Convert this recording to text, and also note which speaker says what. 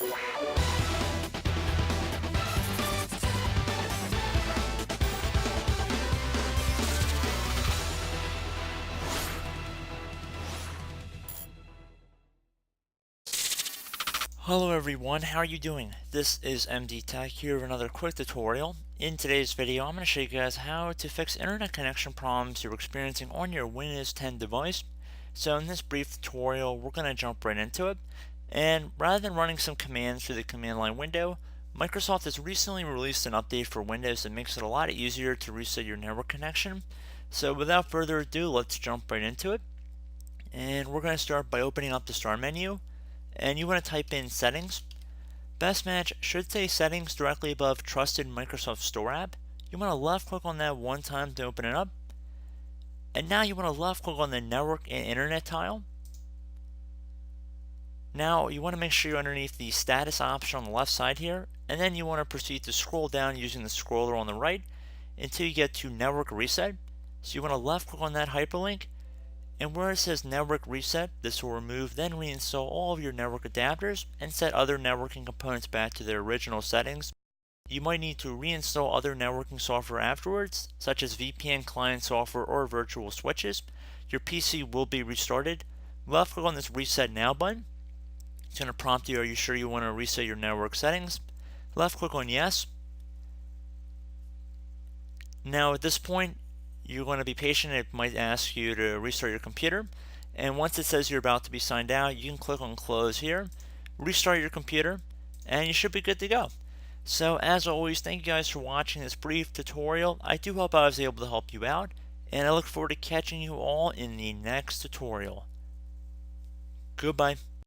Speaker 1: Hello everyone, how are you doing? This is MD Tech here with another quick tutorial. In today's video, I'm going to show you guys how to fix internet connection problems you're experiencing on your Windows 10 device. So in this brief tutorial, we're going to jump right into it. And rather than running some commands through the command line window, Microsoft has recently released an update for Windows that makes it a lot easier to reset your network connection. So without further ado, let's jump right into it. And we're going to start by opening up the Start menu. And you want to type in Settings. Best Match should say Settings directly above Trusted Microsoft Store app. You want to left click on that one time to open it up. And now you want to left click on the Network and Internet tile. Now you want to make sure you're underneath the status option on the left side here, and then you want to proceed to scroll down using the scroller on the right until you get to Network Reset. So you want to left click on that hyperlink, and where it says Network Reset, this will remove then reinstall all of your network adapters and set other networking components back to their original settings. You might need to reinstall other networking software afterwards, such as VPN client software or virtual switches. Your PC will be restarted. Left click on this Reset Now button. It's going to prompt you, are you sure you want to reset your network settings? Left click on Yes. Now at this point, you're going to be patient. It might ask you to restart your computer, and once it says you're about to be signed out, you can click on Close here, restart your computer, and you should be good to go. So as always, thank you guys for watching this brief tutorial. I do hope I was able to help you out, and I look forward to catching you all in the next tutorial. Goodbye.